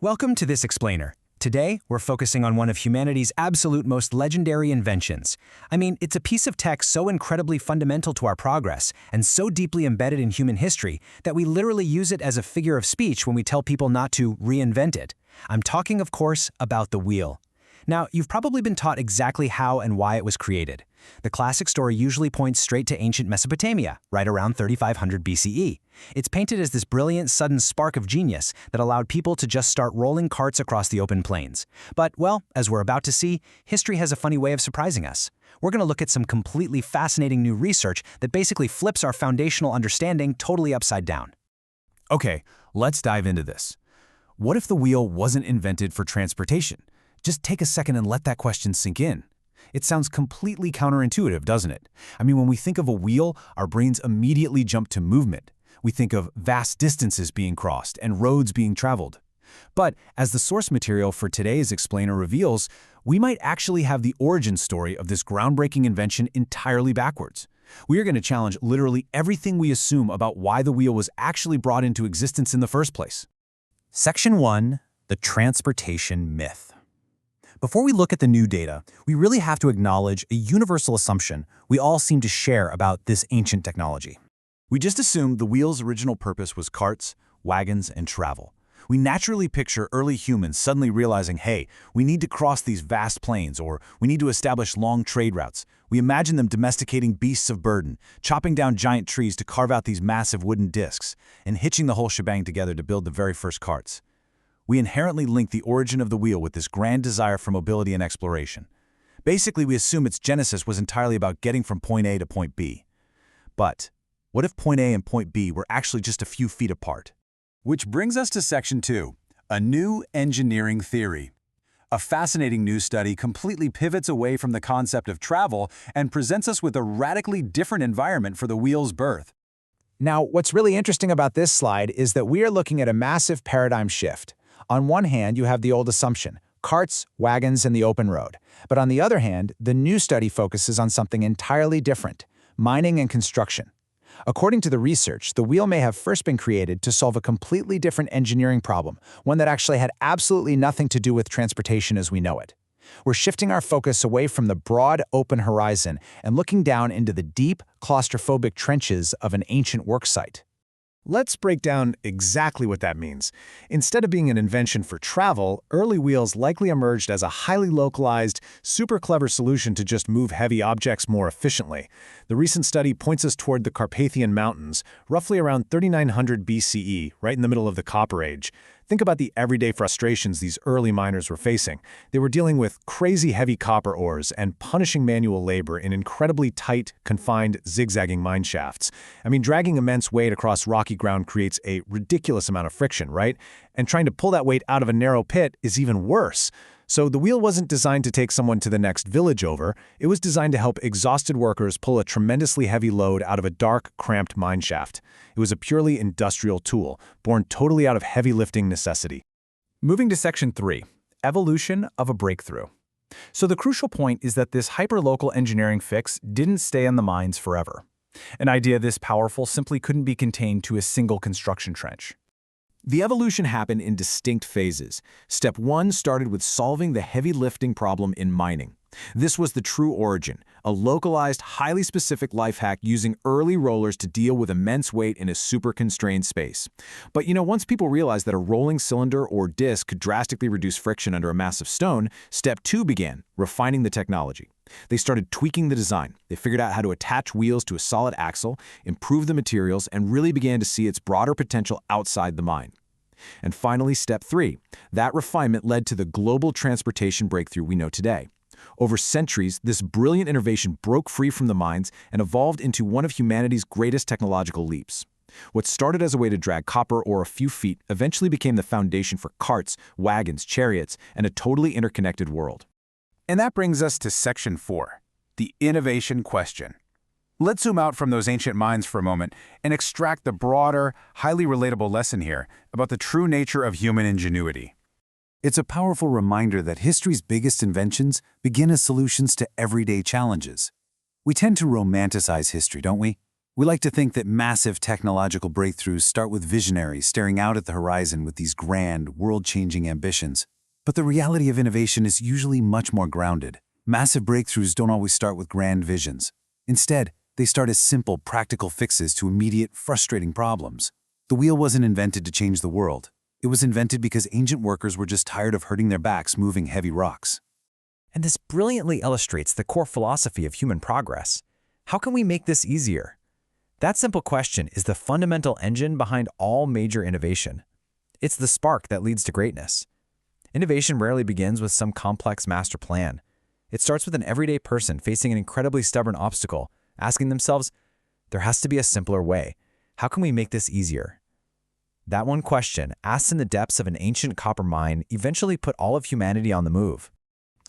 Welcome to this explainer. Today, we're focusing on one of humanity's absolute most legendary inventions. I mean, it's a piece of tech so incredibly fundamental to our progress and so deeply embedded in human history that we literally use it as a figure of speech when we tell people not to reinvent it. I'm talking, of course, about the wheel. Now, you've probably been taught exactly how and why it was created. The classic story usually points straight to ancient Mesopotamia, right around 3500 BCE. It's painted as this brilliant, sudden spark of genius that allowed people to just start rolling carts across the open plains. But, well, as we're about to see, history has a funny way of surprising us. We're going to look at some completely fascinating new research that basically flips our foundational understanding totally upside down. Okay, let's dive into this. What if the wheel wasn't invented for transportation? Just take a second and let that question sink in. It sounds completely counterintuitive, doesn't it? I mean, when we think of a wheel, our brains immediately jump to movement. We think of vast distances being crossed and roads being traveled. But as the source material for today's explainer reveals, we might actually have the origin story of this groundbreaking invention entirely backwards. We are going to challenge literally everything we assume about why the wheel was actually brought into existence in the first place. Section 1. The transportation myth. Before we look at the new data, we really have to acknowledge a universal assumption we all seem to share about this ancient technology. We just assumed the wheel's original purpose was carts, wagons, and travel. We naturally picture early humans suddenly realizing, hey, we need to cross these vast plains, or we need to establish long trade routes. We imagine them domesticating beasts of burden, chopping down giant trees to carve out these massive wooden discs, and hitching the whole shebang together to build the very first carts. We inherently link the origin of the wheel with this grand desire for mobility and exploration. Basically, we assume its genesis was entirely about getting from point A to point B. But what if point A and point B were actually just a few feet apart? Which brings us to Section 2, a new engineering theory. A fascinating new study completely pivots away from the concept of travel and presents us with a radically different environment for the wheel's birth. Now, what's really interesting about this slide is that we are looking at a massive paradigm shift. On one hand, you have the old assumption, carts, wagons, and the open road. But on the other hand, the new study focuses on something entirely different, mining and construction. According to the research, the wheel may have first been created to solve a completely different engineering problem, one that actually had absolutely nothing to do with transportation as we know it. We're shifting our focus away from the broad, open horizon and looking down into the deep, claustrophobic trenches of an ancient work site. Let's break down exactly what that means. Instead of being an invention for travel, early wheels likely emerged as a highly localized, super clever solution to just move heavy objects more efficiently. The recent study points us toward the Carpathian Mountains, roughly around 3900 BCE, right in the middle of the Copper Age. Think about the everyday frustrations these early miners were facing. They were dealing with crazy heavy copper ores and punishing manual labor in incredibly tight, confined, zigzagging mine shafts. I mean, dragging immense weight across rocky ground creates a ridiculous amount of friction, right? And trying to pull that weight out of a narrow pit is even worse. So the wheel wasn't designed to take someone to the next village over. It was designed to help exhausted workers pull a tremendously heavy load out of a dark, cramped mine shaft. It was a purely industrial tool, born totally out of heavy lifting necessity. Moving to Section 3, Evolution of a Breakthrough. So the crucial point is that this hyperlocal engineering fix didn't stay in the mines forever. An idea this powerful simply couldn't be contained to a single construction trench. The evolution happened in distinct phases. Step 1 started with solving the heavy lifting problem in mining. This was the true origin, a localized, highly specific life hack using early rollers to deal with immense weight in a super constrained space. But once people realized that a rolling cylinder or disc could drastically reduce friction under a massive stone, Step 2 began, refining the technology. They started tweaking the design. They figured out how to attach wheels to a solid axle, improve the materials, and really began to see its broader potential outside the mine. And finally, Step 3. That refinement led to the global transportation breakthrough we know today. Over centuries, this brilliant innovation broke free from the mines and evolved into one of humanity's greatest technological leaps. What started as a way to drag copper ore a few feet eventually became the foundation for carts, wagons, chariots, and a totally interconnected world. And that brings us to Section 4, the innovation question. Let's zoom out from those ancient mines for a moment and extract the broader, highly relatable lesson here about the true nature of human ingenuity. It's a powerful reminder that history's biggest inventions begin as solutions to everyday challenges. We tend to romanticize history, don't we? We like to think that massive technological breakthroughs start with visionaries staring out at the horizon with these grand, world-changing ambitions. But the reality of innovation is usually much more grounded. Massive breakthroughs don't always start with grand visions. Instead, they start as simple, practical fixes to immediate, frustrating problems. The wheel wasn't invented to change the world. It was invented because ancient workers were just tired of hurting their backs moving heavy rocks. And this brilliantly illustrates the core philosophy of human progress. How can we make this easier? That simple question is the fundamental engine behind all major innovation. It's the spark that leads to greatness. Innovation rarely begins with some complex master plan. It starts with an everyday person facing an incredibly stubborn obstacle, asking themselves, there has to be a simpler way. How can we make this easier? That one question, asked in the depths of an ancient copper mine, eventually put all of humanity on the move.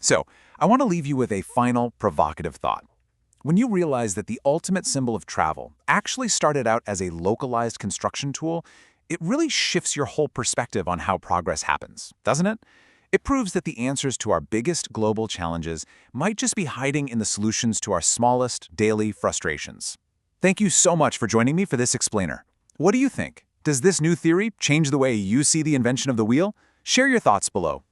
So, I want to leave you with a final provocative thought. When you realize that the ultimate symbol of travel actually started out as a localized construction tool, it really shifts your whole perspective on how progress happens, doesn't it? It proves that the answers to our biggest global challenges might just be hiding in the solutions to our smallest daily frustrations. Thank you so much for joining me for this explainer. What do you think? Does this new theory change the way you see the invention of the wheel? Share your thoughts below.